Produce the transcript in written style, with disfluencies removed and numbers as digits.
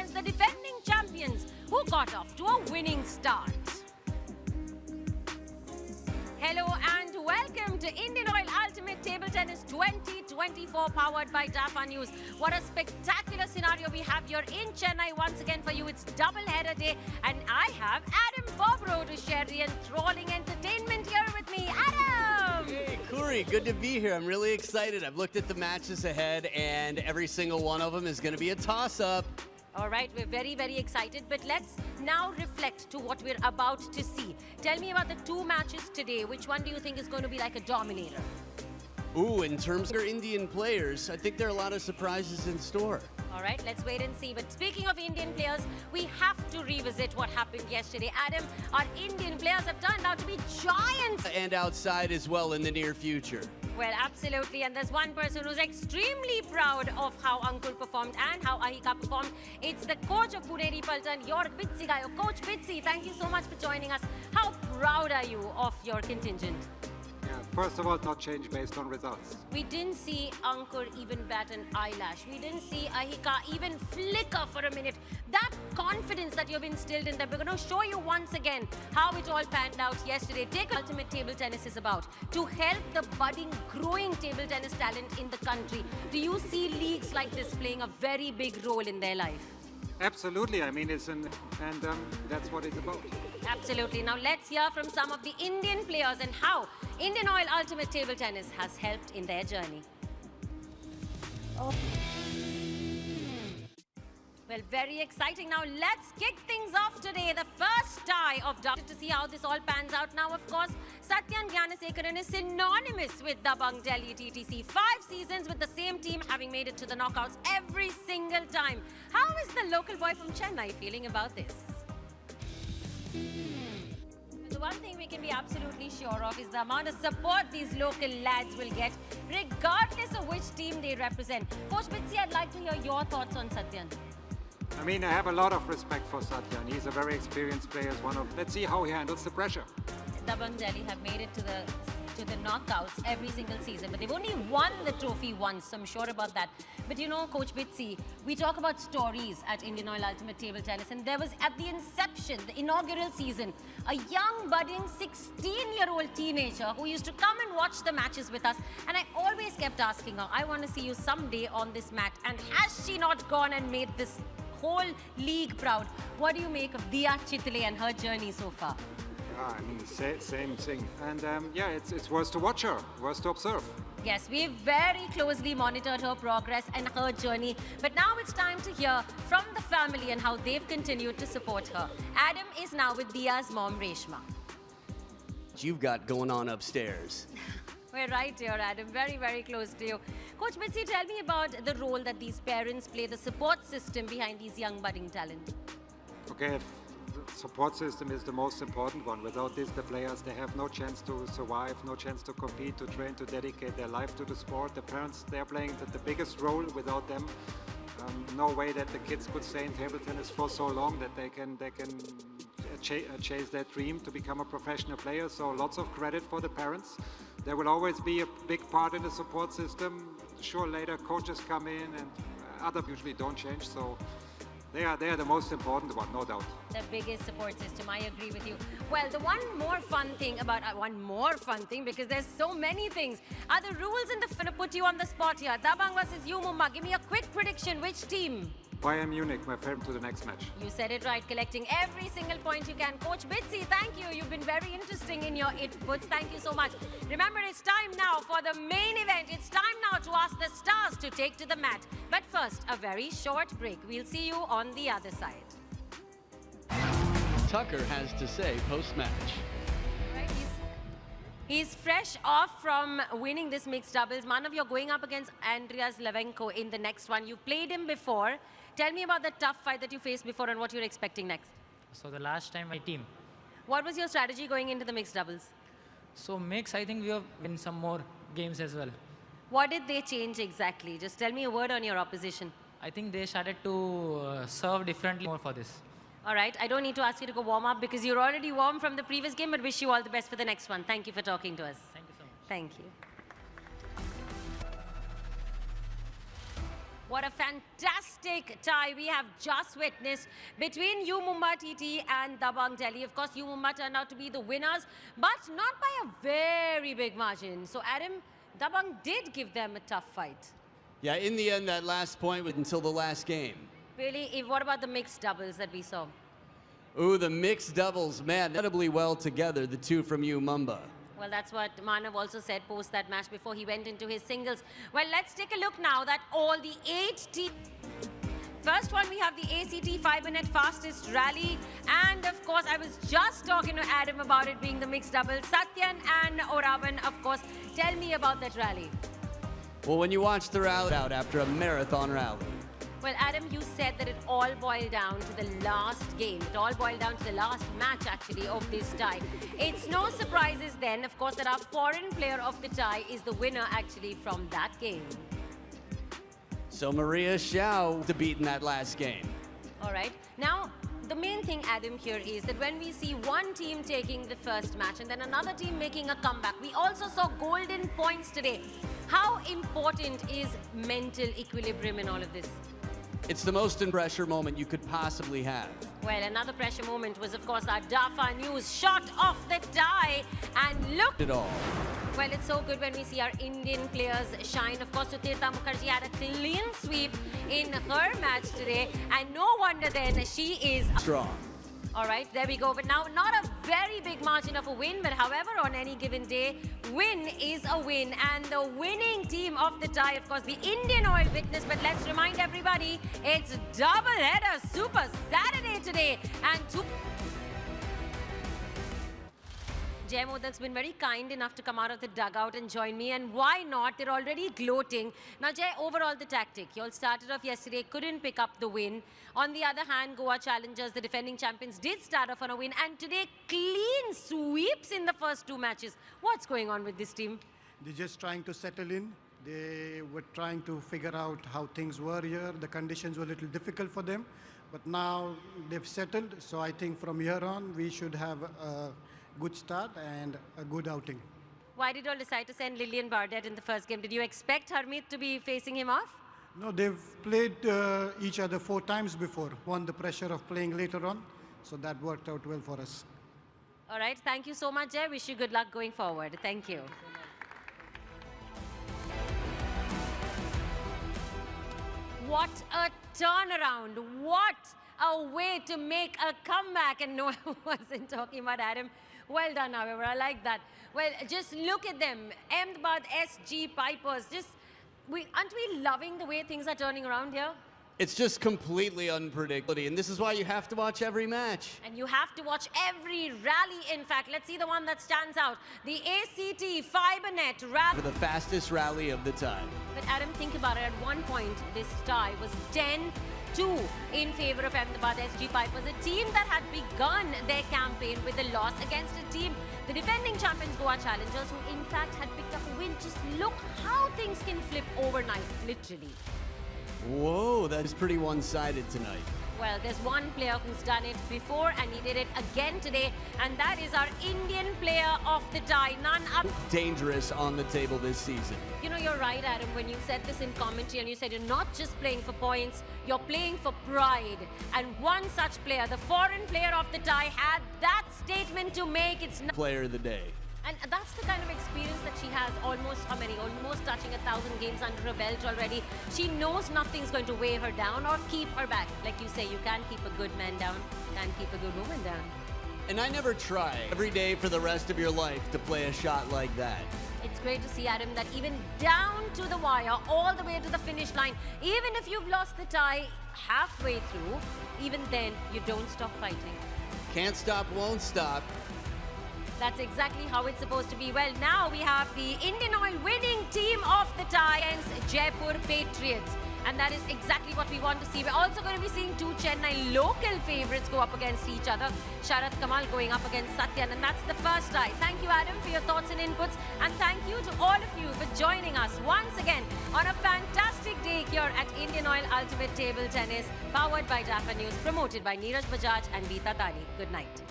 versus the defending champions who got off to a winning start. Hello and welcome to Indian Oil Ultimate Table Tennis 2024 powered by DAFA News. What a spectacular scenario we have here in Chennai once again for you. It's double header day and I have Adam Bobrow to share the enthralling entertainment here with me. Adam! Hey, Khuri, good to be here. I'm really excited. I've looked at the matches ahead and every single one of them is going to be a toss-up. All right, we're very, very excited, but let's now reflect to what we're about to see. Tell me about the two matches today. Which one do you think is going to be like a dominator? Ooh, in terms of Indian players, I think there are a lot of surprises in store. All right, let's wait and see. But speaking of Indian players, we have to revisit what happened yesterday. Adam, our Indian players have turned out to be giants. And outside as well in the near future. Well, absolutely. And there's one person who's extremely proud of how Ankur performed and how Ahika performed. It's the coach of Khuri Paltan, your Pitsi guy. Coach Pitsi, thank you so much for joining us. How proud are you of your contingent? Yeah, first of all, not change based on results. We didn't see Ankur even bat an eyelash. We didn't see Ahika even flicker for a minute. That confidence that you've instilled in them, we're going to show you once again how it all panned out yesterday. Take Ultimate Table Tennis is about to help the budding, growing table tennis talent in the country. Do you see leagues like this playing a very big role in their life? Absolutely. I mean, that's what it's about. Absolutely. Now let's hear from some of the Indian players and how Indian Oil Ultimate Table Tennis has helped in their journey. Oh. Well, very exciting. Now let's kick things off today. The first tie of double to see how this all pans out. Now, of course, Satyan Gyanasekaran is synonymous with Dabang Delhi TTC. 5 seasons with the same team, having made it to the knockouts every single time. How is the local boy from Chennai feeling about this? The one thing we can be absolutely sure of is the amount of support these local lads will get, regardless of which team they represent. Coach Pitsi, I'd like to hear your thoughts on Satyan. I mean, I have a lot of respect for Satyan. He's a very experienced player. Let's see how he handles the pressure. Dabang Delhi have made it to the knockouts every single season, but they've only won the trophy once, so I'm sure about that. But you know, Coach Pitsi, we talk about stories at Indian Oil Ultimate Table Tennis, and there was at the inception, the inaugural season, a young, budding 16-year-old teenager who used to come and watch the matches with us, and I always kept asking her, I want to see you someday on this mat, and has she not gone and made this whole league proud? What do you make of Diya Chitle and her journey so far? I mean, same thing. And yeah, it's worth to watch her, worth to observe. Yes, we've very closely monitored her progress and her journey. But now it's time to hear from the family and how they've continued to support her. Adam is now with Diya's mom, Reshma. What you've got going on upstairs. We're right here, Adam. Very, very close to you. Coach Mitzi, tell me about the role that these parents play, the support system behind these young budding talent. Okay, the support system is the most important one. Without this, the players, they have no chance to survive, no chance to compete, to train, to dedicate their life to the sport. The parents, they're playing the biggest role. Without them, no way that the kids could stay in table tennis for so long that they can chase their dream to become a professional player. So lots of credit for the parents. There will always be a big part in the support system. Sure, later coaches come in and others usually don't change. So they are the most important one, no doubt. The biggest support system, I agree with you. Well, the one more fun thing, because there's so many things, are the rules in the put you on the spot here. Dabang versus you, Mumba. Give me a quick prediction. Which team? Bayern Munich, my friend, to the next match. You said it right, collecting every single point you can. Coach Bitsi, thank you. You've been very interesting in your inputs. Thank you so much. Remember, it's time now for the main event. It's time now to ask the stars to take to the mat. But first, a very short break. We'll see you on the other side. Tucker has to say post-match. Right, he's fresh off from winning this mixed doubles. Manav, you're going up against Andreas Levenko in the next one. You've played him before. Tell me about the tough fight that you faced before and what you're expecting next. So the last time my team. What was your strategy going into the mixed doubles? So mix, I think we have win some more games as well. What did they change exactly? Just tell me a word on your opposition. I think they started to serve differently more for this. All right, I don't need to ask you to go warm up because you're already warm from the previous game, but wish you all the best for the next one. Thank you for talking to us. Thank you so much. Thank you. What a fantastic tie we have just witnessed between U Mumbai TT and Dabang Delhi. Of course, U Mumbai turned out to be the winners, but not by a very big margin. So, Adam, Dabang did give them a tough fight. Yeah, in the end, that last point was until the last game. Really, what about the mixed doubles that we saw? Ooh, the mixed doubles, man, incredibly well together, the two from U Mumbai. Well, that's what Manav also said post that match before he went into his singles. Well, let's take a look now that all the 8 teams. First one, we have the ACT Fibernet fastest rally. And of course, I was just talking to Adam about it being the mixed double. Satyan and Oravan, of course. Tell me about that rally. Well, when you watch the rally out after a marathon rally. Well, Adam, you said that it all boiled down to the last game. It all boiled down to the last match, actually, of this tie. It's no surprises then, of course, that our foreign player of the tie is the winner, actually, from that game. So Maria Xiao to beat in that last game. All right. Now, the main thing, Adam, here is that when we see one team taking the first match and then another team making a comeback, we also saw golden points today. How important is mental equilibrium in all of this? It's the most in pressure moment you could possibly have. Well, another pressure moment was, of course, our Dafa News shot off the tie and look. It all. Well, it's so good when we see our Indian players shine. Of course, Sutirtha Mukherjee had a clean sweep in her match today. And no wonder then she is Strong. All right, there we go. But now, not a very big margin of a win, but however, on any given day, win is a win. And the winning team of the tie, of course, the Indian Oil witness. But let's remind everybody, it's double-header Super Saturday today. And Jay Modak's been very kind enough to come out of the dugout and join me. And why not? They're already gloating. Now, Jay, overall the tactic. You all started off yesterday, couldn't pick up the win. On the other hand, Goa Challengers, the defending champions, did start off on a win. And today, clean sweeps in the first 2 matches. What's going on with this team? They're just trying to settle in. They were trying to figure out how things were here. The conditions were a little difficult for them. But now they've settled. So I think from here on, we should have a good start and a good outing. Why did you all decide to send Lillian Bardet in the first game? Did you expect Harmeet to be facing him off? No, they've played each other 4 times before, won the pressure of playing later on. So that worked out well for us. All right. Thank you so much, Jay. Wish you good luck going forward. Thank you. What a turnaround. What a way to make a comeback. And no, I wasn't talking about Adam. Well done, however. I like that. Well, just look at them. Ahmedabad SG Pipers. Aren't we loving the way things are turning around here? It's just completely unpredictable. And this is why you have to watch every match. And you have to watch every rally, in fact. Let's see the one that stands out. The ACT Fibernet rally. For the fastest rally of the time. But Adam, think about it. At one point, this tie was 10-2 in favor of Ahmedabad SG Pipers, a team that had begun their campaign with a loss against a team, the defending champions Goa Challengers, who in fact had picked up a win. Just look how things can flip overnight, literally. Whoa, that is pretty one-sided tonight. Well, there's one player who's done it before and he did it again today, and that is our Indian player of the tie, none other. Dangerous on the table this season. You know, you're right, Adam, when you said this in commentary and you said you're not just playing for points, you're playing for pride. And one such player, the foreign player of the tie, had that statement to make. It's not Player of the day. And that's the kind of experience that she has. Almost touching 1,000 games under her belt already. She knows nothing's going to weigh her down or keep her back. Like you say, you can't keep a good man down, can't keep a good woman down. And I never try every day for the rest of your life to play a shot like that. It's great to see, Adam, that even down to the wire, all the way to the finish line, even if you've lost the tie halfway through, even then, you don't stop fighting. Can't stop, won't stop. That's exactly how it's supposed to be. Well, now we have the Indian Oil winning team of the tie against Jaipur Patriots. And that is exactly what we want to see. We're also going to be seeing 2 Chennai local favorites go up against each other. Sharat Kamal going up against Satyan. And that's the first tie. Thank you, Adam, for your thoughts and inputs. And thank you to all of you for joining us once again on a fantastic day here at Indian Oil Ultimate Table Tennis, powered by Dafa News, promoted by Neeraj Bajaj and Beeta Tani. Good night.